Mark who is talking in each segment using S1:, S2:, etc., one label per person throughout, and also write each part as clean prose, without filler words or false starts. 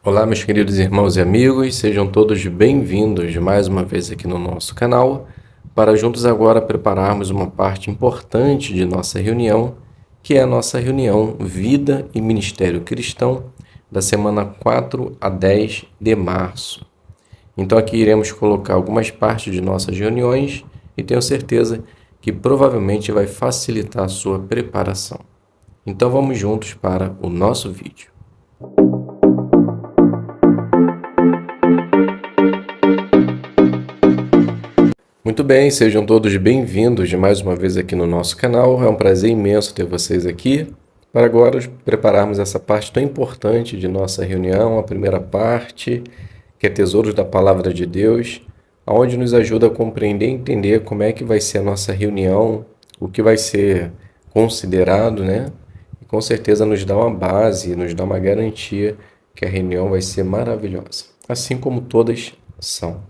S1: Olá, meus queridos irmãos e amigos, sejam todos bem-vindos mais uma vez aqui no nosso canal, para juntos agora prepararmos uma parte importante de nossa reunião, que é a nossa reunião Vida e Ministério Cristão, da semana 4 a 10 de março. Então aqui iremos colocar algumas partes de nossas reuniões e tenho certeza que provavelmente vai facilitar a sua preparação. Então vamos juntos para o nosso vídeo. Muito bem, sejam todos bem-vindos de mais uma vez aqui no nosso canal. É um prazer imenso ter vocês aqui para agora prepararmos essa parte tão importante de nossa reunião, a primeira parte, que é Tesouros da Palavra de Deus, onde nos ajuda a compreender e entender como é que vai ser a nossa reunião, o que vai ser considerado, né? E com certeza nos dá uma base, nos dá uma garantia que a reunião vai ser maravilhosa, assim como todas são.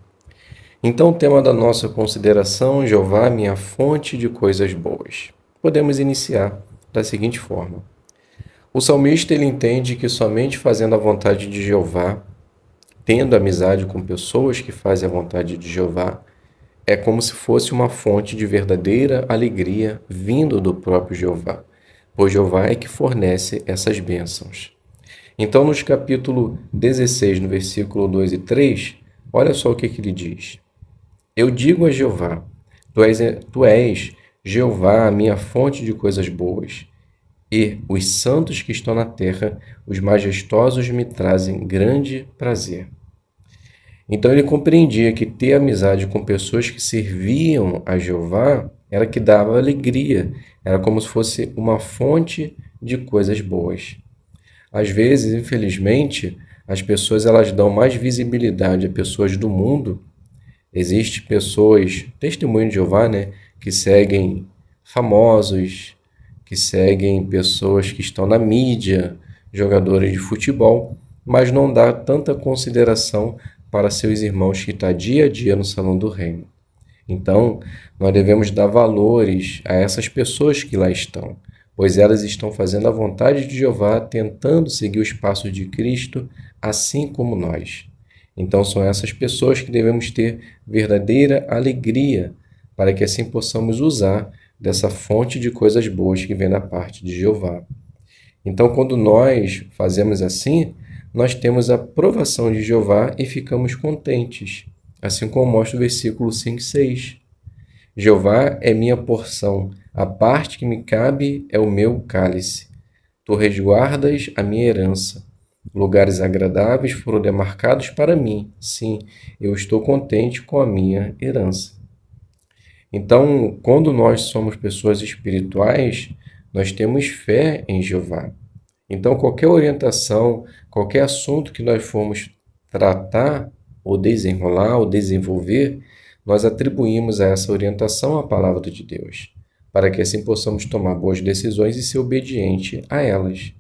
S1: Então, o tema da nossa consideração, Jeová, minha fonte de coisas boas. Podemos iniciar da seguinte forma. O salmista ele entende que somente fazendo a vontade de Jeová, tendo amizade com pessoas que fazem a vontade de Jeová, é como se fosse uma fonte de verdadeira alegria vindo do próprio Jeová, pois Jeová é que fornece essas bênçãos. Então, nos capítulo 16, no versículo 2 e 3, olha só o que ele diz. Eu digo a Jeová, tu és Jeová, a minha fonte de coisas boas, e os santos que estão na terra, os majestosos me trazem grande prazer. Então ele compreendia que ter amizade com pessoas que serviam a Jeová era que dava alegria, era como se fosse uma fonte de coisas boas. Às vezes, infelizmente, as pessoas elas dão mais visibilidade a pessoas do mundo. Existem pessoas, testemunho de Jeová, né, que seguem famosos, que seguem pessoas que estão na mídia, jogadores de futebol, mas não dá tanta consideração para seus irmãos que estão dia a dia no salão do reino. Então, nós devemos dar valores a essas pessoas que lá estão, pois elas estão fazendo a vontade de Jeová, tentando seguir os passos de Cristo, assim como nós. Então, são essas pessoas que devemos ter verdadeira alegria, para que assim possamos usar dessa fonte de coisas boas que vem da parte de Jeová. Então, quando nós fazemos assim, nós temos a aprovação de Jeová e ficamos contentes, assim como mostra o versículo 5 e 6. Jeová é minha porção, a parte que me cabe é o meu cálice. Tu resguardas a minha herança. Lugares agradáveis foram demarcados para mim. Sim, eu estou contente com a minha herança. Então, quando nós somos pessoas espirituais, nós temos fé em Jeová. Então, qualquer orientação, qualquer assunto que nós formos tratar, ou desenrolar, ou desenvolver, nós atribuímos a essa orientação a palavra de Deus, para que assim possamos tomar boas decisões e ser obediente a elas.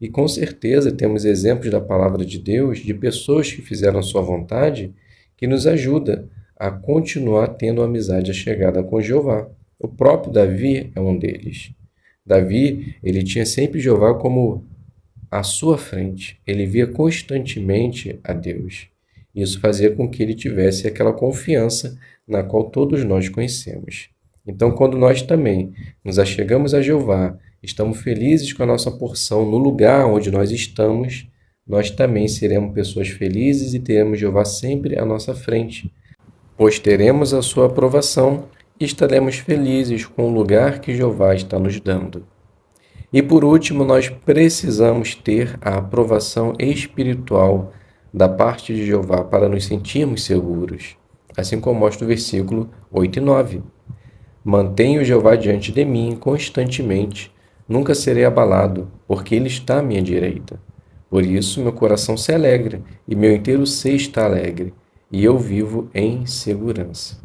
S1: E com certeza temos exemplos da palavra de Deus, de pessoas que fizeram a sua vontade, que nos ajuda a continuar tendo uma amizade chegada com Jeová. O próprio Davi é um deles. Davi, ele tinha sempre Jeová como à sua frente. Ele via constantemente a Deus. Isso fazia com que ele tivesse aquela confiança na qual todos nós conhecemos. Então, quando nós também nos achegamos a Jeová, estamos felizes com a nossa porção no lugar onde nós estamos, nós também seremos pessoas felizes e teremos Jeová sempre à nossa frente, pois teremos a sua aprovação e estaremos felizes com o lugar que Jeová está nos dando. E por último, nós precisamos ter a aprovação espiritual da parte de Jeová para nos sentirmos seguros, assim como mostra o versículo 8 e 9. Mantenho Jeová diante de mim constantemente, nunca serei abalado, porque Ele está à minha direita. Por isso meu coração se alegra, e meu inteiro ser está alegre, e eu vivo em segurança.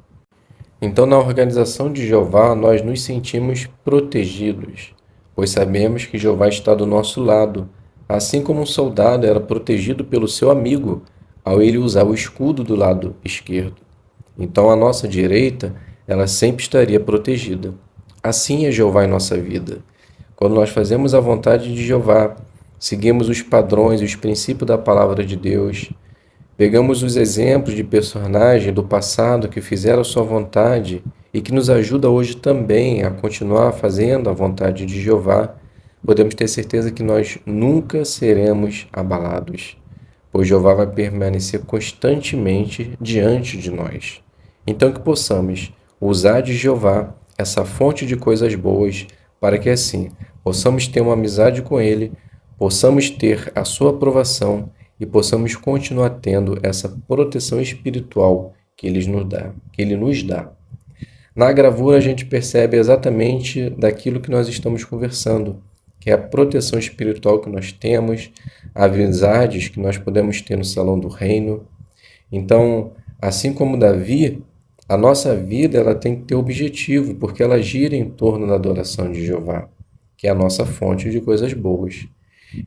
S1: Então, na organização de Jeová, nós nos sentimos protegidos, pois sabemos que Jeová está do nosso lado, assim como um soldado era protegido pelo seu amigo, ao ele usar o escudo do lado esquerdo. Então, a nossa direita, ela sempre estaria protegida. Assim é Jeová em nossa vida. Quando nós fazemos a vontade de Jeová, seguimos os padrões e os princípios da palavra de Deus, pegamos os exemplos de personagens do passado que fizeram a sua vontade e que nos ajuda hoje também a continuar fazendo a vontade de Jeová, podemos ter certeza que nós nunca seremos abalados, pois Jeová vai permanecer constantemente diante de nós. Então que possamos usar de Jeová essa fonte de coisas boas, para que assim possamos ter uma amizade com Ele, possamos ter a sua aprovação e possamos continuar tendo essa proteção espiritual que Ele nos dá. Na gravura a gente percebe exatamente daquilo que nós estamos conversando, que é a proteção espiritual que nós temos, amizades que nós podemos ter no salão do reino. Então, assim como Davi, a nossa vida ela tem que ter objetivo, porque ela gira em torno da adoração de Jeová, que é a nossa fonte de coisas boas.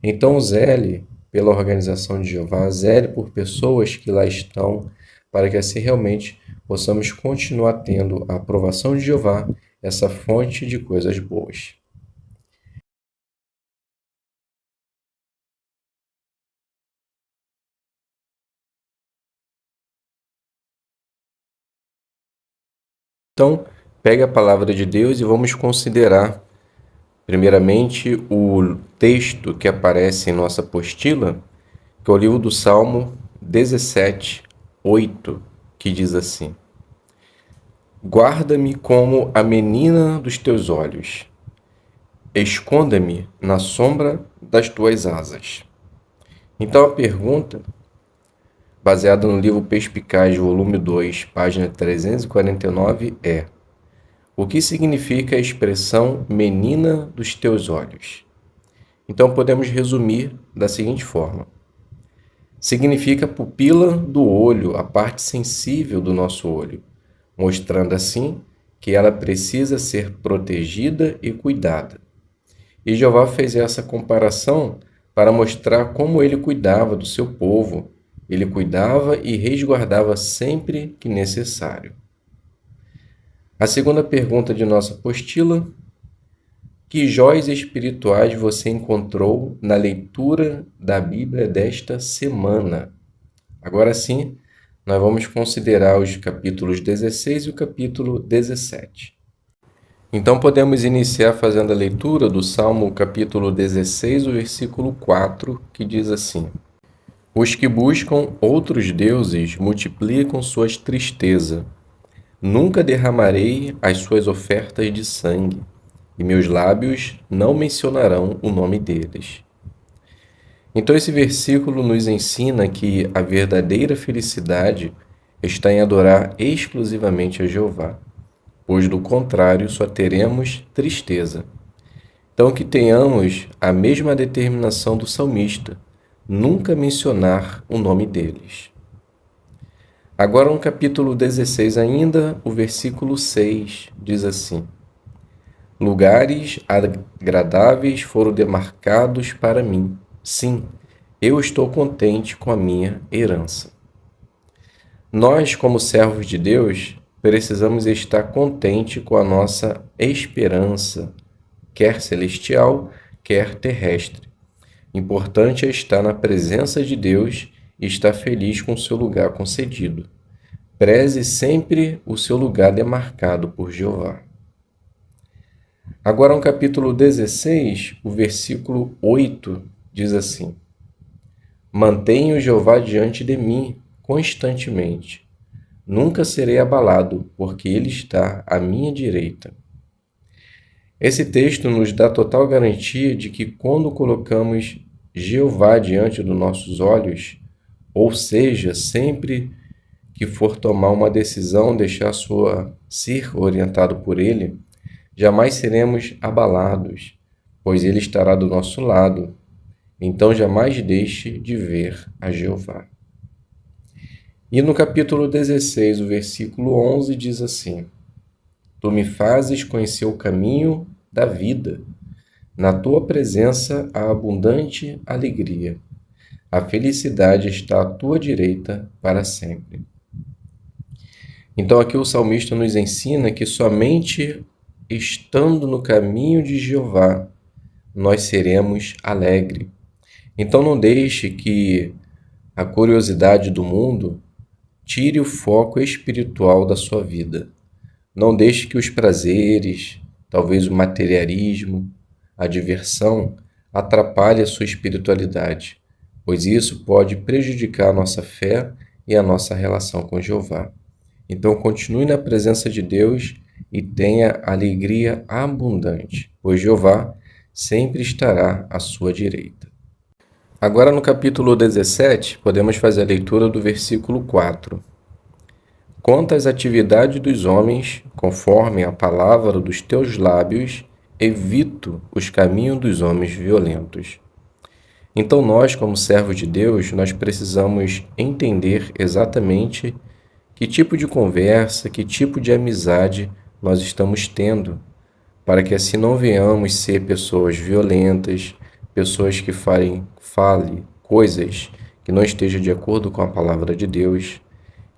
S1: Então, zele pela organização de Jeová, zele por pessoas que lá estão, para que assim realmente possamos continuar tendo a aprovação de Jeová, essa fonte de coisas boas. Então, pegue a palavra de Deus e vamos considerar, primeiramente, o texto que aparece em nossa apostila, que é o livro do Salmo 17, 8, que diz assim: Guarda-me como a menina dos teus olhos, esconda-me na sombra das tuas asas. Então a pergunta, baseada no livro Perspicaz, volume 2, página 349, é: o que significa a expressão menina dos teus olhos? Então podemos resumir da seguinte forma: significa pupila do olho, a parte sensível do nosso olho, mostrando assim que ela precisa ser protegida e cuidada. E Jeová fez essa comparação para mostrar como ele cuidava do seu povo. Ele cuidava e resguardava sempre que necessário. A segunda pergunta de nossa apostila: que joias espirituais você encontrou na leitura da Bíblia desta semana? Agora sim, nós vamos considerar os capítulos 16 e o capítulo 17. Então podemos iniciar fazendo a leitura do Salmo capítulo 16, o versículo 4, que diz assim: Os que buscam outros deuses multiplicam suas tristezas. Nunca derramarei as suas ofertas de sangue, e meus lábios não mencionarão o nome deles. Então esse versículo nos ensina que a verdadeira felicidade está em adorar exclusivamente a Jeová, pois do contrário só teremos tristeza. Então que tenhamos a mesma determinação do salmista, nunca mencionar o nome deles. Agora no capítulo 16 ainda, o versículo 6 diz assim: Lugares agradáveis foram demarcados para mim. Sim, eu estou contente com a minha herança. Nós, como servos de Deus, precisamos estar contente com a nossa esperança, quer celestial, quer terrestre. Importante é estar na presença de Deus e estar feliz com o seu lugar concedido. Preze sempre o seu lugar demarcado por Jeová. Agora no capítulo 16, o versículo 8 diz assim: Mantenho Jeová diante de mim constantemente. Nunca serei abalado, porque Ele está à minha direita. Esse texto nos dá total garantia de que quando colocamos Jeová diante dos nossos olhos, ou seja, sempre que for tomar uma decisão, deixar ser orientado por Ele, jamais seremos abalados, pois Ele estará do nosso lado. Então jamais deixe de ver a Jeová. E no capítulo 16, o versículo 11 diz assim: Tu me fazes conhecer o caminho da vida. Na tua presença há abundante alegria. A felicidade está à tua direita para sempre. Então aqui o salmista nos ensina que somente estando no caminho de Jeová nós seremos alegres. Então não deixe que a curiosidade do mundo tire o foco espiritual da sua vida. Não deixe que os prazeres, talvez o materialismo, a diversão, atrapalhe a sua espiritualidade, pois isso pode prejudicar a nossa fé e a nossa relação com Jeová. Então continue na presença de Deus e tenha alegria abundante, pois Jeová sempre estará à sua direita. Agora no capítulo 17, podemos fazer a leitura do versículo 4. Quanto às atividades dos homens, conforme a palavra dos teus lábios, evito os caminhos dos homens violentos. Então nós, como servos de Deus, nós precisamos entender exatamente que tipo de conversa, que tipo de amizade nós estamos tendo, para que assim não venhamos ser pessoas violentas, pessoas que falem coisas que não estejam de acordo com a palavra de Deus.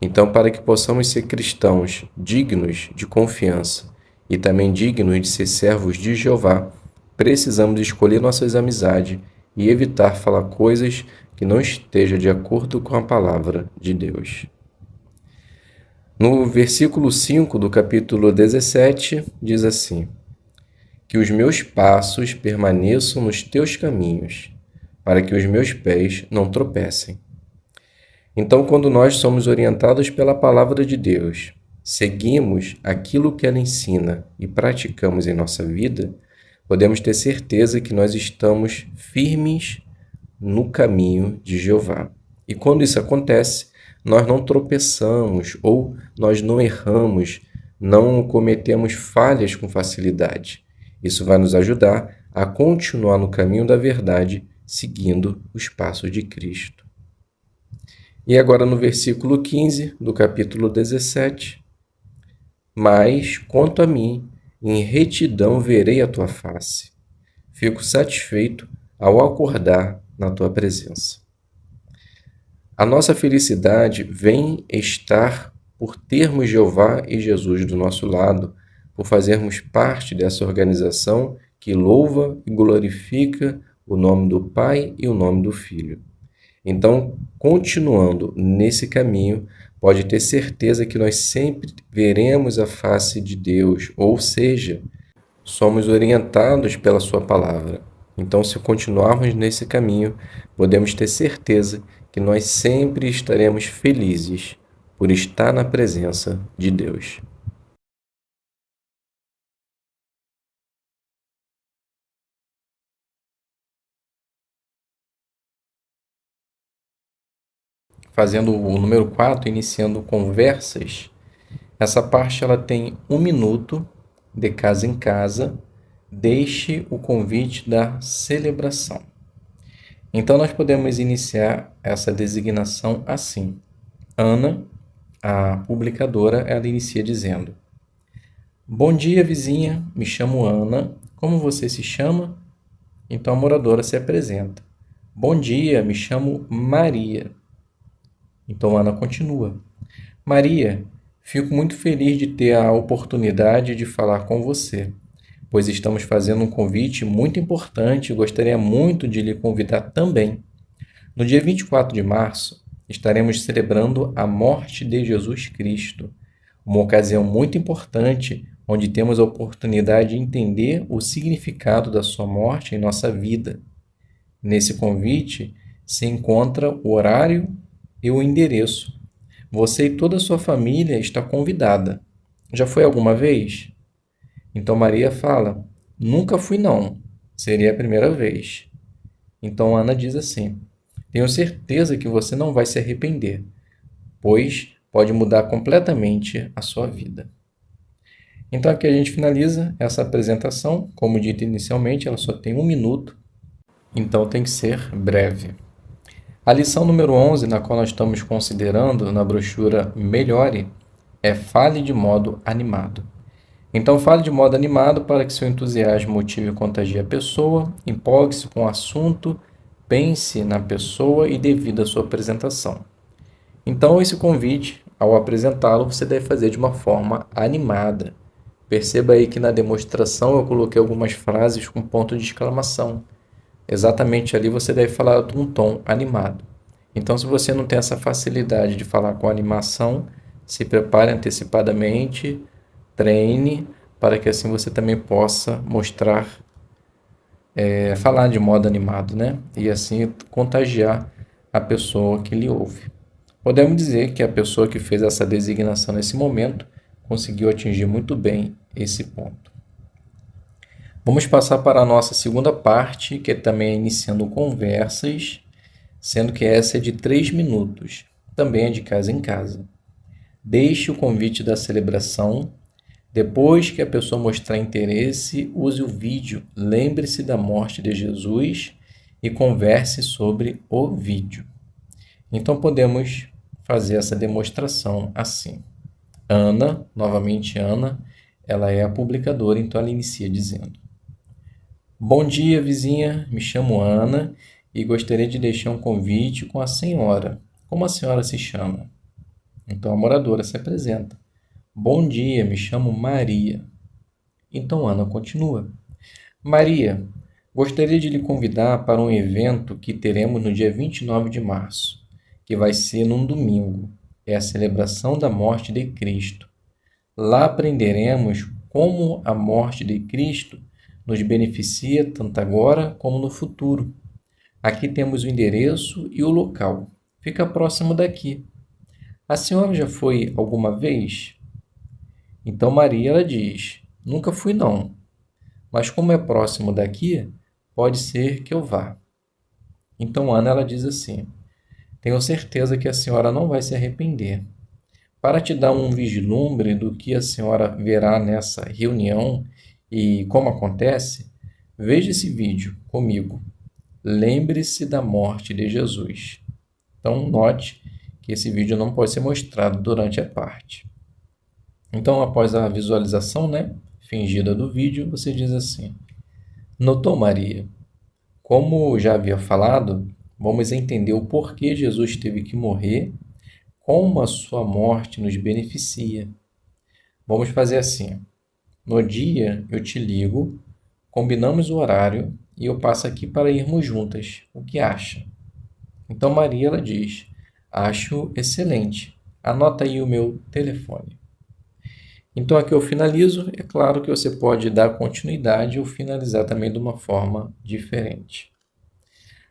S1: Então, para que possamos ser cristãos dignos de confiança e também dignos de ser servos de Jeová, precisamos escolher nossas amizades e evitar falar coisas que não estejam de acordo com a palavra de Deus. No versículo 5 do capítulo 17, diz assim: que os meus passos permaneçam nos teus caminhos, para que os meus pés não tropecem. Então, quando nós somos orientados pela palavra de Deus, seguimos aquilo que ela ensina e praticamos em nossa vida, podemos ter certeza que nós estamos firmes no caminho de Jeová. E quando isso acontece, nós não tropeçamos ou nós não erramos, não cometemos falhas com facilidade. Isso vai nos ajudar a continuar no caminho da verdade, seguindo os passos de Cristo. E agora no versículo 15 do capítulo 17. Mas, quanto a mim, em retidão verei a tua face. Fico satisfeito ao acordar na tua presença. A nossa felicidade vem estar por termos Jeová e Jesus do nosso lado, por fazermos parte dessa organização que louva e glorifica o nome do Pai e o nome do Filho. Então, continuando nesse caminho, pode ter certeza que nós sempre veremos a face de Deus, ou seja, somos orientados pela sua palavra. Então, se continuarmos nesse caminho, podemos ter certeza que nós sempre estaremos felizes por estar na presença de Deus. Fazendo o número 4, iniciando conversas, essa parte ela tem 1 minuto de casa em casa, deixe o convite da celebração. Então, nós podemos iniciar essa designação assim. Ana, a publicadora, ela inicia dizendo: bom dia, vizinha, me chamo Ana, como você se chama? Então, a moradora se apresenta. Bom dia, me chamo Maria. Então, Ana continua. Maria, fico muito feliz de ter a oportunidade de falar com você, pois estamos fazendo um convite muito importante e gostaria muito de lhe convidar também. No dia 24 de março, estaremos celebrando a morte de Jesus Cristo, uma ocasião muito importante onde temos a oportunidade de entender o significado da sua morte em nossa vida. Nesse convite se encontra o horário e o endereço. Você e toda a sua família está convidada. Já foi alguma vez? Então Maria fala: nunca fui não, seria a primeira vez. Então Ana diz assim: tenho certeza que você não vai se arrepender, pois pode mudar completamente a sua vida. Então aqui a gente finaliza essa apresentação. Como dito inicialmente, ela só tem 1 minuto, então tem que ser breve. A lição número 11, na qual nós estamos considerando na brochura Melhore, é fale de modo animado. Então, fale de modo animado para que seu entusiasmo motive e contagie a pessoa, empolgue-se com o assunto, pense na pessoa e dê vida à sua apresentação. Então, esse convite, ao apresentá-lo, você deve fazer de uma forma animada. Perceba aí que na demonstração eu coloquei algumas frases com ponto de exclamação, exatamente ali você deve falar de um tom animado. Então, se você não tem essa facilidade de falar com animação, se prepare antecipadamente, treine, para que assim você também possa mostrar, falar de modo animado, né? E assim contagiar a pessoa que lhe ouve. Podemos dizer que a pessoa que fez essa designação nesse momento conseguiu atingir muito bem esse ponto. Vamos passar para a nossa segunda parte, que também é iniciando conversas, sendo que essa é de 3 minutos, também é de casa em casa. Deixe o convite da celebração. Depois que a pessoa mostrar interesse, use o vídeo. Lembre-se da morte de Jesus e converse sobre o vídeo. Então podemos fazer essa demonstração assim. Ana, novamente Ana, ela é a publicadora, então ela inicia dizendo: Bom dia, vizinha. Me chamo Ana e gostaria de deixar um convite com a senhora. Como a senhora se chama? Então a moradora se apresenta. Bom dia, me chamo Maria. Então Ana continua. Maria, gostaria de lhe convidar para um evento que teremos no dia 29 de março, que vai ser num domingo. É a celebração da morte de Cristo. Lá aprenderemos como a morte de Cristo nos beneficia tanto agora como no futuro. Aqui temos o endereço e o local. Fica próximo daqui. A senhora já foi alguma vez? Então Maria ela diz: Nunca fui não, mas como é próximo daqui, pode ser que eu vá. Então Ana ela diz assim: Tenho certeza que a senhora não vai se arrepender. Para te dar um vislumbre do que a senhora verá nessa reunião e como acontece, veja esse vídeo comigo. Lembre-se da morte de Jesus. Então, note que esse vídeo não pode ser mostrado durante a parte. Então, após a visualização, fingida do vídeo, você diz assim: Notou, Maria? Como já havia falado, vamos entender o porquê Jesus teve que morrer, como a sua morte nos beneficia. Vamos fazer assim. No dia, eu te ligo, combinamos o horário e eu passo aqui para irmos juntas. O que acha? Então Maria ela diz: Acho excelente. Anota aí o meu telefone. Então aqui eu finalizo. É claro que você pode dar continuidade ou finalizar também de uma forma diferente.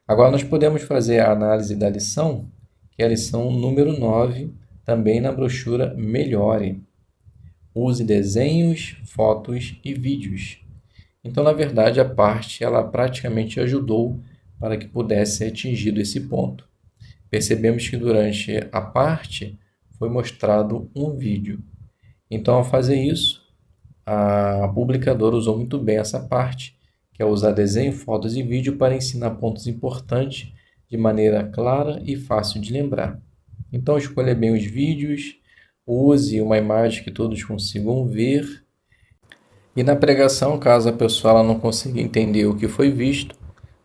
S1: Agora nós podemos fazer a análise da lição, que é a lição número 9, também na brochura Melhore. Use desenhos, fotos e vídeos. Então, na verdade, a parte ela praticamente ajudou para que pudesse ser atingido esse ponto. Percebemos que durante a parte foi mostrado um vídeo. Então, ao fazer isso, a publicadora usou muito bem essa parte, que é usar desenho, fotos e vídeo para ensinar pontos importantes de maneira clara e fácil de lembrar. Então, escolha bem os vídeos, use uma imagem que todos consigam ver. E na pregação, caso a pessoa ela não consiga entender o que foi visto,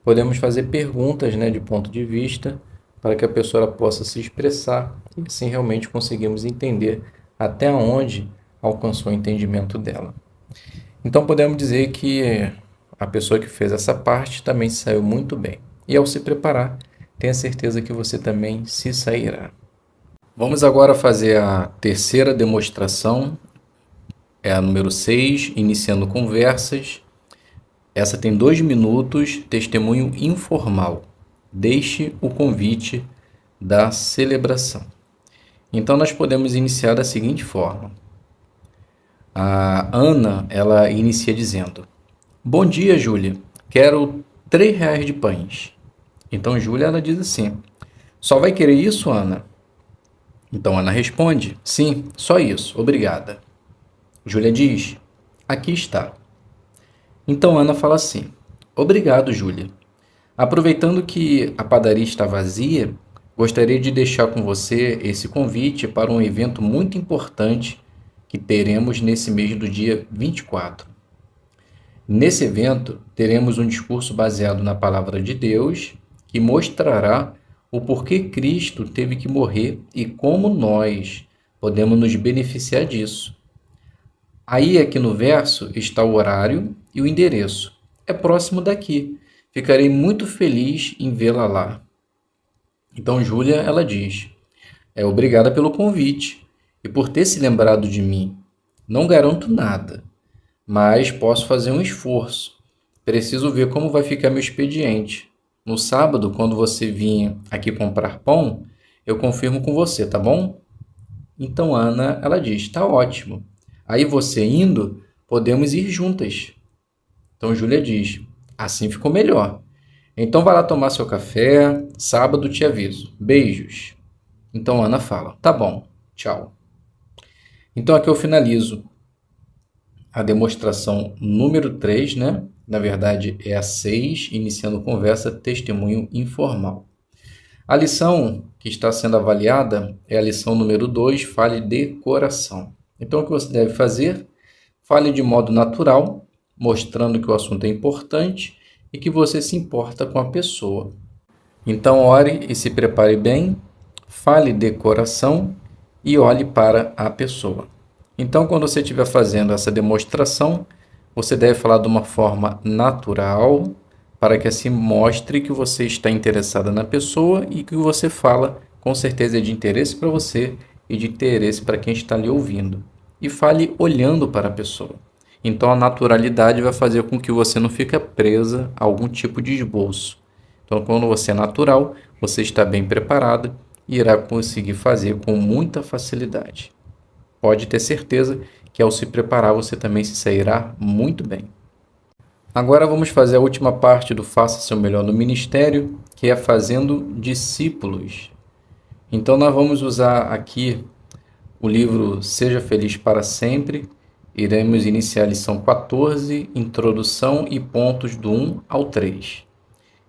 S1: podemos fazer perguntas de ponto de vista para que a pessoa possa se expressar e assim realmente conseguimos entender até onde alcançou o entendimento dela. Então podemos dizer que a pessoa que fez essa parte também saiu muito bem. E ao se preparar, tenha certeza que você também se sairá. Vamos agora fazer a terceira demonstração, é a número 6, iniciando conversas. Essa tem 2 minutos, testemunho informal. Deixe o convite da celebração. Então nós podemos iniciar da seguinte forma. A Ana, ela inicia dizendo: Bom dia, Júlia. Quero R$ 3 de pães. Então Júlia ela diz assim: Só vai querer isso, Ana? Então Ana responde: Sim, só isso, obrigada. Júlia diz: Aqui está. Então Ana fala assim: Obrigado, Júlia. Aproveitando que a padaria está vazia, gostaria de deixar com você esse convite para um evento muito importante que teremos nesse mês do dia 24. Nesse evento, teremos um discurso baseado na palavra de Deus que mostrará o porquê Cristo teve que morrer e como nós podemos nos beneficiar disso. Aí aqui no verso está o horário e o endereço. É próximo daqui.
S2: Ficarei muito feliz em vê-la lá. Então Júlia, ela diz: obrigada pelo convite e por ter se lembrado de mim. Não garanto nada, mas posso fazer um esforço. Preciso ver como vai ficar meu expediente. No sábado, quando você vir aqui comprar pão, eu confirmo com você, tá bom? Então Ana, ela diz: tá ótimo. Aí você indo, podemos ir juntas. Então Júlia diz: assim ficou melhor. Então vai lá tomar seu café, sábado te aviso. Beijos. Então Ana fala: tá bom, tchau. Então aqui eu finalizo a demonstração número 3, né? Na verdade é a 6, iniciando conversa, testemunho informal. A lição que está sendo avaliada é a lição número 2, fale de coração. Então o que você deve fazer? Fale de modo natural, mostrando que o assunto é importante e que você se importa com a pessoa. Então ore e se prepare bem, fale de coração e olhe para a pessoa. Então, quando você estiver fazendo essa demonstração, você deve falar de uma forma natural, para que assim mostre que você está interessada na pessoa e que você fala com certeza é de interesse para você e de interesse para quem está lhe ouvindo. E fale olhando para a pessoa. Então, a naturalidade vai fazer com que você não fique presa a algum tipo de esboço. Então, quando você é natural, você está bem preparada e irá conseguir fazer com muita facilidade. Pode ter certeza que ao se preparar você também se sairá muito bem. Agora vamos fazer a última parte do Faça Seu Melhor no Ministério, que é fazendo discípulos. Então nós vamos usar aqui o livro Seja Feliz para Sempre. Iremos iniciar a lição 14, Introdução e pontos do 1 ao 3.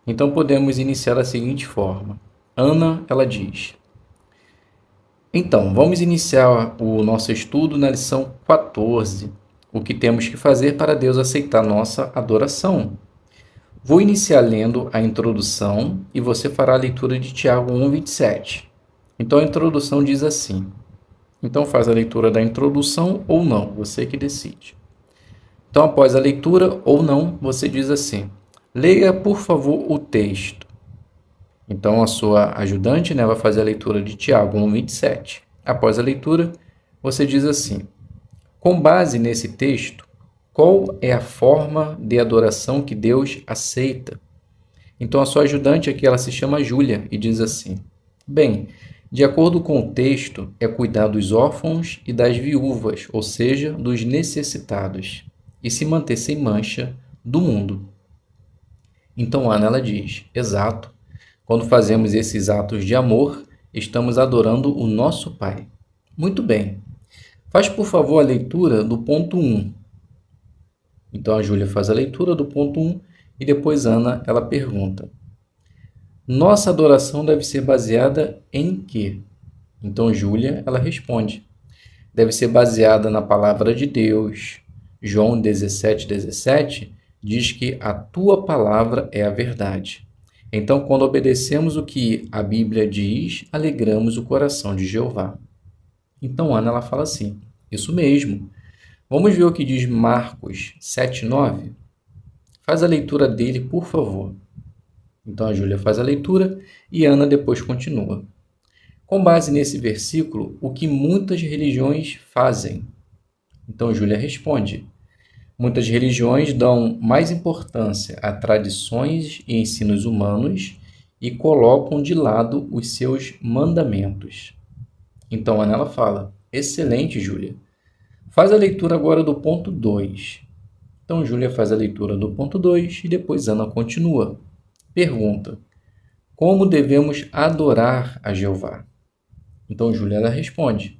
S2: Então podemos iniciar da seguinte forma. Ana, ela diz: então, vamos iniciar o nosso estudo na lição 14. O que temos que fazer para Deus aceitar nossa adoração. Vou iniciar lendo a introdução e você fará a leitura de Tiago 1:27. Então, a introdução diz assim. Então, faz a leitura da introdução ou não, você que decide. Então, após a leitura ou não, você diz assim: leia, por favor, o texto. Então, a sua ajudante, né, vai fazer a leitura de Tiago 1:27. Após a leitura, você diz assim: com base nesse texto, qual é a forma de adoração que Deus aceita? Então, a sua ajudante aqui, ela se chama Júlia e diz assim: bem, de acordo com o texto, é cuidar dos órfãos e das viúvas, ou seja, dos necessitados, e se manter sem mancha do mundo. Então, Ana, ela diz: exato. Quando fazemos esses atos de amor, estamos adorando o nosso Pai. Muito bem. Faz, por favor, a leitura do ponto 1. Então, a Júlia faz a leitura do ponto 1 e depois Ana, ela pergunta: nossa adoração deve ser baseada em quê? Então, Júlia, ela responde: deve ser baseada na palavra de Deus. João 17:17 diz que a tua palavra é a verdade. Então, quando obedecemos o que a Bíblia diz, alegramos o coração de Jeová. Então, Ana, ela fala assim: isso mesmo. Vamos ver o que diz Marcos 7:9? Faz a leitura dele, por favor. Então, a Júlia faz a leitura e Ana depois continua. Com base nesse versículo, o que muitas religiões fazem? Então, Júlia responde: muitas religiões dão mais importância a tradições e ensinos humanos e colocam de lado os seus mandamentos. Então, Ana, ela fala: excelente, Júlia. Faz a leitura agora do ponto 2. Então, Júlia faz a leitura do ponto 2 e depois Ana continua. Pergunta: como devemos adorar a Jeová? Então, Júlia, ela responde: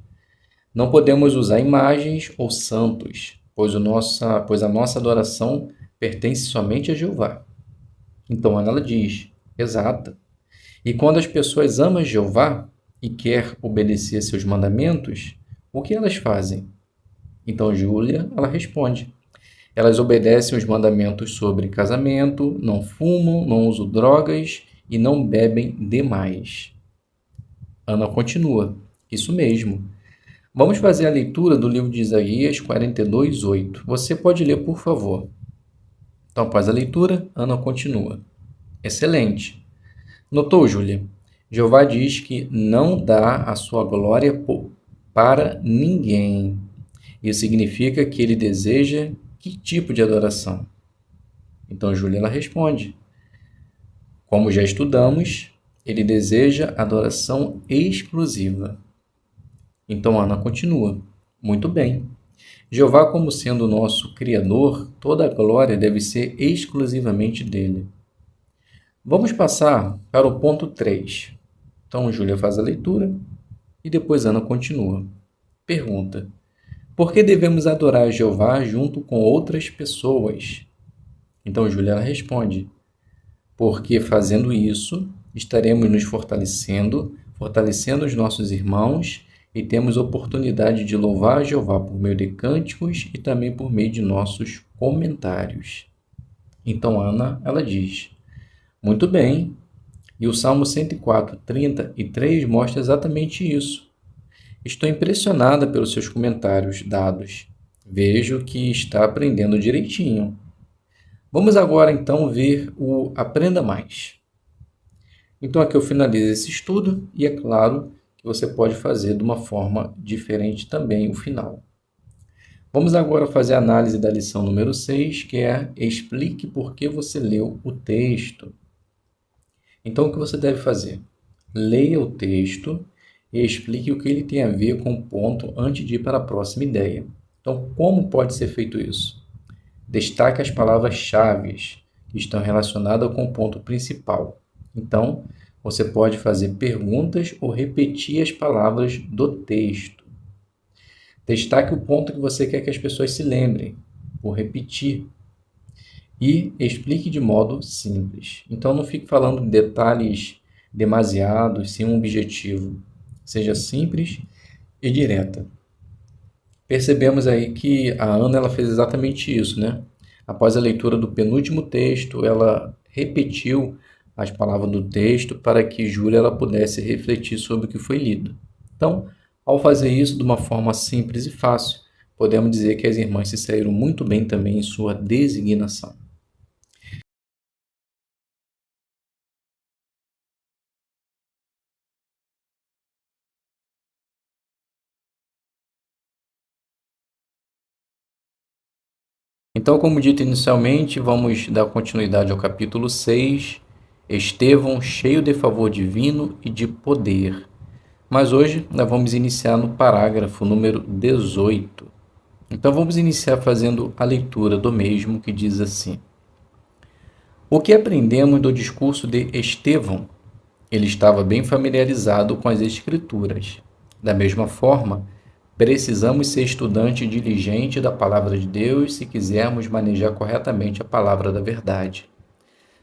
S2: não podemos usar imagens ou santos, pois a nossa adoração pertence somente a Jeová. Então, Ana, ela diz: exata. E quando as pessoas amam Jeová e querem obedecer seus mandamentos, o que elas fazem? Então, Júlia, ela responde: elas obedecem os mandamentos sobre casamento, não fumam, não usam drogas e não bebem demais. Ana continua: isso mesmo. Vamos fazer a leitura do livro de Isaías 42:8. Você pode ler, por favor. Então, após a leitura, Ana continua. Excelente. Notou, Júlia? Jeová diz que não dá a sua glória para ninguém. Isso significa que ele deseja que tipo de adoração? Então, Júlia, ela responde. Como já estudamos, ele deseja adoração exclusiva. Então, Ana continua. Muito bem. Jeová, como sendo o nosso Criador, toda a glória deve ser exclusivamente dele. Vamos passar para o ponto 3. Então, Júlia faz a leitura e depois Ana continua. Pergunta: por que devemos adorar Jeová junto com outras pessoas? Então, Júlia ela responde: porque fazendo isso, estaremos nos fortalecendo, fortalecendo os nossos irmãos e temos oportunidade de louvar a Jeová por meio de cânticos e também por meio de nossos comentários. Então, Ana, ela diz: muito bem. E o Salmo 104, 33 mostra exatamente isso. Estou impressionada pelos seus comentários dados. Vejo que está aprendendo direitinho. Vamos agora então ver o Aprenda Mais. Então aqui eu finalizo esse estudo e é claro que você pode fazer de uma forma diferente também o final. Vamos agora fazer a análise da lição número 6, que é explique por que você leu o texto. Então, o que você deve fazer? Leia o texto e explique o que ele tem a ver com o ponto antes de ir para a próxima ideia. Então, como pode ser feito isso? Destaque as palavras-chave que estão relacionadas com o ponto principal. Então, você pode fazer perguntas ou repetir as palavras do texto. Destaque o ponto que você quer que as pessoas se lembrem, ou repetir. E explique de modo simples. Então, não fique falando de detalhes demasiados, sem um objetivo. Seja simples e direta. Percebemos aí que a Ana ela fez exatamente isso, né? Após a leitura do penúltimo texto, ela repetiu as palavras do texto para que Júlia ela pudesse refletir sobre o que foi lido. Então, ao fazer isso de uma forma simples e fácil, podemos dizer que as irmãs se saíram muito bem também em sua designação. Então, como dito inicialmente, vamos dar continuidade ao capítulo 6, Estevão cheio de favor divino e de poder. Mas hoje nós vamos iniciar no parágrafo número 18. Então, vamos iniciar fazendo a leitura do mesmo, que diz assim: o que aprendemos do discurso de Estevão? Ele estava bem familiarizado com as Escrituras. Da mesma forma, precisamos ser estudante diligente da palavra de Deus se quisermos manejar corretamente a palavra da verdade.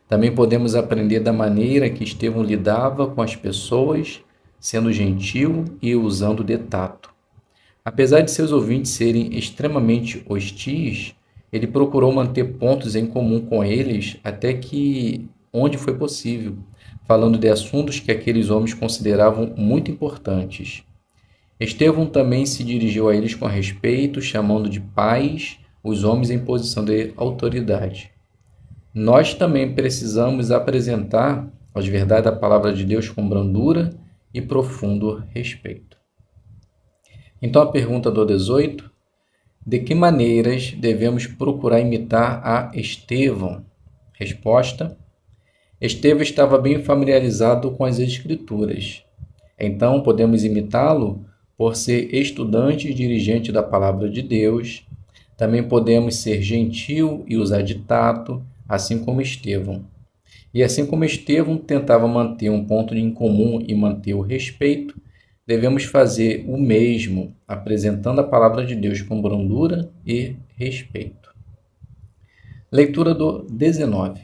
S2: Também podemos aprender da maneira que Estevão lidava com as pessoas, sendo gentil e usando de tato. Apesar de seus ouvintes serem extremamente hostis, ele procurou manter pontos em comum com eles até que onde foi possível, falando de assuntos que aqueles homens consideravam muito importantes. Estevão também se dirigiu a eles com respeito, chamando de pais os homens em posição de autoridade. Nós também precisamos apresentar as verdades da palavra de Deus com brandura e profundo respeito. Então a pergunta do 18, de que maneiras devemos procurar imitar a Estevão? Resposta: Estevão estava bem familiarizado com as Escrituras. Então podemos imitá-lo por ser estudante e dirigente da palavra de Deus. Também podemos ser gentil e usar de tato, assim como Estevão. E assim como Estevão tentava manter um ponto em comum e manter o respeito, devemos fazer o mesmo, apresentando a palavra de Deus com brandura e respeito. Leitura do 19.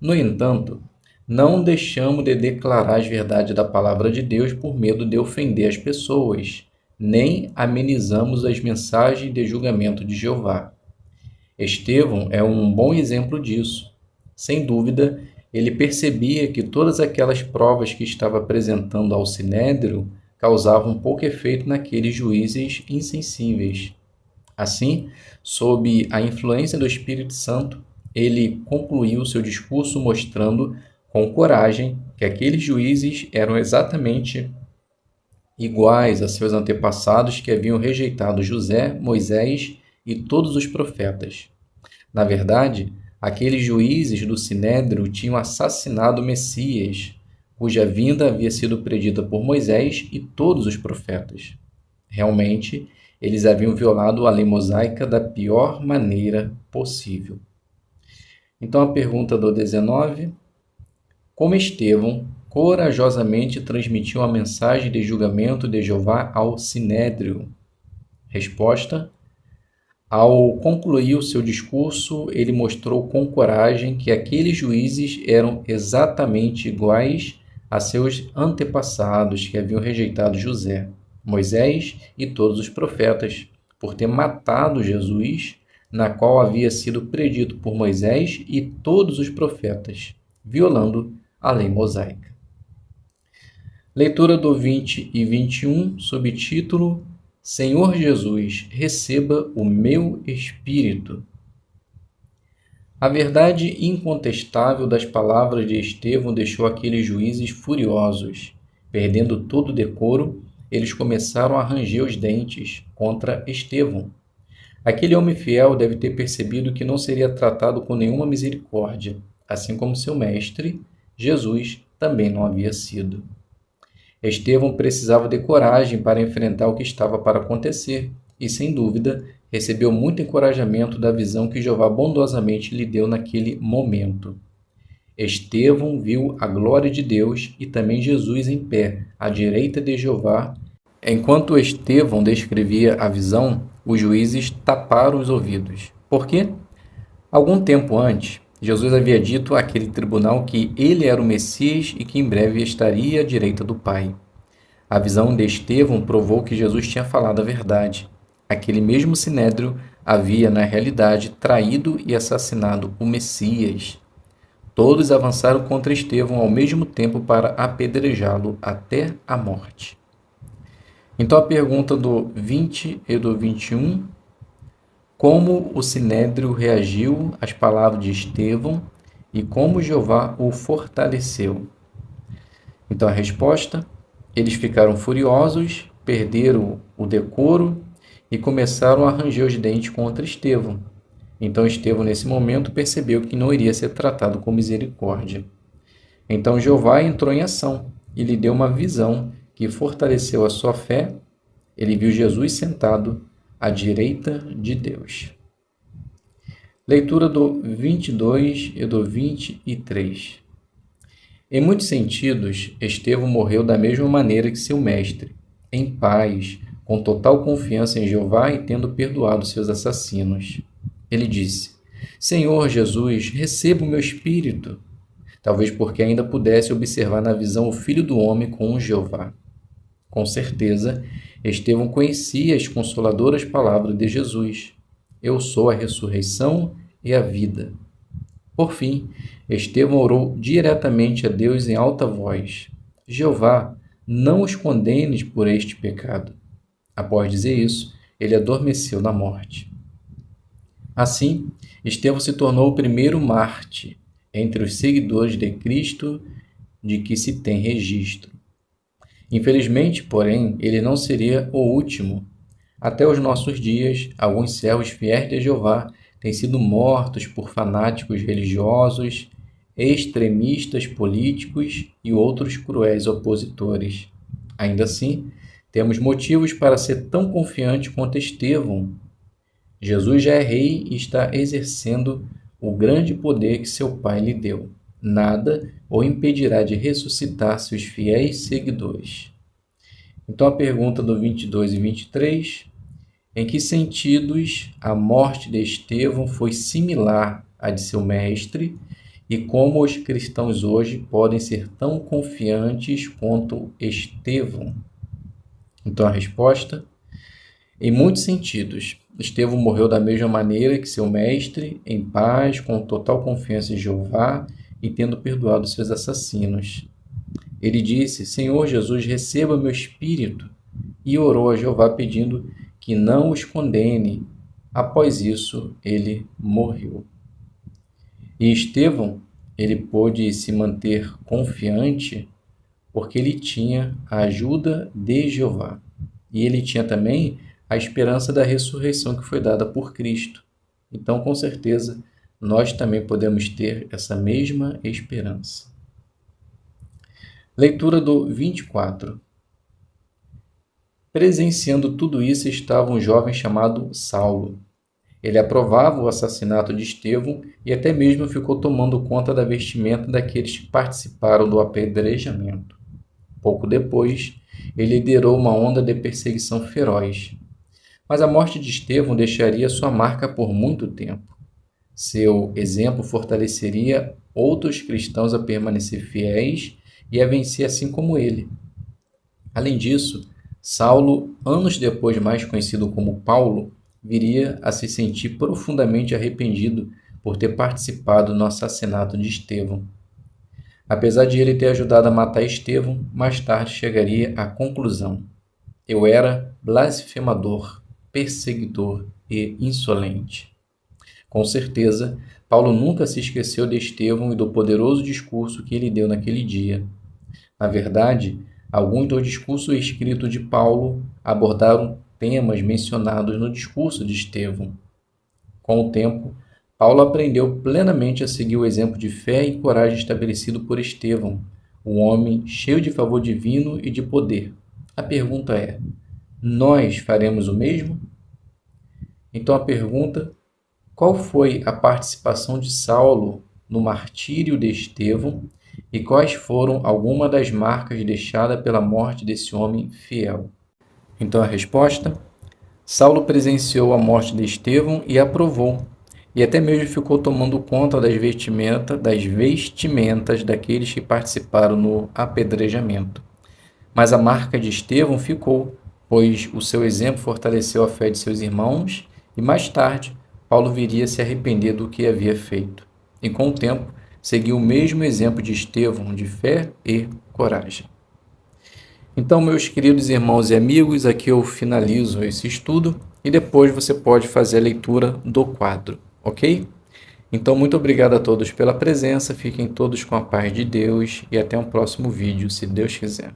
S2: No entanto, não deixamos de declarar as verdades da palavra de Deus por medo de ofender as pessoas, nem amenizamos as mensagens de julgamento de Jeová. Estevão é um bom exemplo disso. Sem dúvida, ele percebia que todas aquelas provas que estava apresentando ao Sinédrio causavam pouco efeito naqueles juízes insensíveis. Assim, sob a influência do Espírito Santo, ele concluiu seu discurso mostrando com coragem que aqueles juízes eram exatamente iguais a seus antepassados que haviam rejeitado José, Moisés e todos os profetas. Na verdade, aqueles juízes do Sinédrio tinham assassinado o Messias, cuja vinda havia sido predita por Moisés e todos os profetas. Realmente, eles haviam violado a lei mosaica da pior maneira possível. Então, a pergunta do 19: como Estevão corajosamente transmitiu a mensagem de julgamento de Jeová ao Sinédrio? Resposta: ao concluir o seu discurso, ele mostrou com coragem que aqueles juízes eram exatamente iguais a seus antepassados que haviam rejeitado José, Moisés e todos os profetas, por ter matado Jesus, na qual havia sido predito por Moisés e todos os profetas, violando a lei mosaica. Leitura do 20 e 21, subtítulo: Senhor Jesus, receba o meu espírito. A verdade incontestável das palavras de Estevão deixou aqueles juízes furiosos. Perdendo todo o decoro, eles começaram a ranger os dentes contra Estevão. Aquele homem fiel deve ter percebido que não seria tratado com nenhuma misericórdia, assim como seu mestre, Jesus, também não havia sido. Estevão precisava de coragem para enfrentar o que estava para acontecer e, sem dúvida, recebeu muito encorajamento da visão que Jeová bondosamente lhe deu naquele momento. Estevão viu a glória de Deus e também Jesus em pé, à direita de Jeová. Enquanto Estevão descrevia a visão, os juízes taparam os ouvidos. Por quê? Algum tempo antes, Jesus havia dito àquele tribunal que ele era o Messias e que em breve estaria à direita do Pai. A visão de Estevão provou que Jesus tinha falado a verdade. Aquele mesmo Sinédrio havia, na realidade, traído e assassinado o Messias. Todos avançaram contra Estevão ao mesmo tempo para apedrejá-lo até a morte. Então a pergunta do 20 e do 21: como o Sinédrio reagiu às palavras de Estevão e como Jeová o fortaleceu? Então a resposta: eles ficaram furiosos, perderam o decoro e começaram a ranger os dentes contra Estevão. Então Estevão, nesse momento, percebeu que não iria ser tratado com misericórdia. Então Jeová entrou em ação e lhe deu uma visão que fortaleceu a sua fé. Ele viu Jesus sentado à direita de Deus. Leitura do 22 e do 23. Em muitos sentidos, Estevão morreu da mesma maneira que seu mestre, em paz, com total confiança em Jeová e tendo perdoado seus assassinos. Ele disse: Senhor Jesus, receba o meu espírito. Talvez porque ainda pudesse observar na visão o Filho do Homem com Jeová. Com certeza, Estevão conhecia as consoladoras palavras de Jesus: Eu sou a ressurreição e a vida. Por fim, Estevão orou diretamente a Deus em alta voz: Jeová, não os condenes por este pecado. Após dizer isso, ele adormeceu na morte. Assim, Estevão se tornou o primeiro mártir entre os seguidores de Cristo de que se tem registro. Infelizmente, porém, ele não seria o último. Até os nossos dias, alguns servos fiéis de Jeová têm sido mortos por fanáticos religiosos, extremistas políticos e outros cruéis opositores. Ainda assim, temos motivos para ser tão confiante quanto Estevão. Jesus já é rei e está exercendo o grande poder que seu Pai lhe deu. Nada o impedirá de ressuscitar seus fiéis seguidores. Então a pergunta do 22 e 23: em que sentidos a morte de Estevão foi similar à de seu mestre e como os cristãos hoje podem ser tão confiantes quanto Estevão? Então a resposta: em muitos sentidos. Estevão morreu da mesma maneira que seu mestre, em paz, com total confiança em Jeová e tendo perdoado seus assassinos. Ele disse: Senhor Jesus, receba meu espírito, e orou a Jeová pedindo que não os condene. Após isso, ele morreu. E Estevão, ele pôde se manter confiante porque ele tinha a ajuda de Jeová. E ele tinha também a esperança da ressurreição que foi dada por Cristo. Então, com certeza, nós também podemos ter essa mesma esperança. Leitura do 24. Presenciando tudo isso estava um jovem chamado Saulo. Ele aprovava o assassinato de Estevão e até mesmo ficou tomando conta da vestimenta daqueles que participaram do apedrejamento. Pouco depois, ele liderou uma onda de perseguição feroz. Mas a morte de Estevão deixaria sua marca por muito tempo. Seu exemplo fortaleceria outros cristãos a permanecer fiéis e a vencer assim como ele. Além disso, Saulo, anos depois mais conhecido como Paulo, viria a se sentir profundamente arrependido por ter participado no assassinato de Estevão. Apesar de ele ter ajudado a matar Estevão, mais tarde chegaria à conclusão: eu era blasfemador, perseguidor e insolente. Com certeza, Paulo nunca se esqueceu de Estevão e do poderoso discurso que ele deu naquele dia. Na verdade, alguns dos discursos escritos de Paulo abordaram temas mencionados no discurso de Estevão. Com o tempo, Paulo aprendeu plenamente a seguir o exemplo de fé e coragem estabelecido por Estevão, um homem cheio de favor divino e de poder. A pergunta é: nós faremos o mesmo? Então a pergunta: qual foi a participação de Saulo no martírio de Estevão e quais foram algumas das marcas deixadas pela morte desse homem fiel? Então a resposta: Saulo presenciou a morte de Estevão e aprovou, e até mesmo ficou tomando conta das vestimentas daqueles que participaram no apedrejamento. Mas a marca de Estevão ficou, pois o seu exemplo fortaleceu a fé de seus irmãos e mais tarde Paulo viria a se arrepender do que havia feito. E com o tempo seguiu o mesmo exemplo de Estevão de fé e coragem. Então, meus queridos irmãos e amigos, aqui eu finalizo esse estudo e depois você pode fazer a leitura do quadro, ok? Então, muito obrigado a todos pela presença, fiquem todos com a paz de Deus e até um próximo vídeo, se Deus quiser.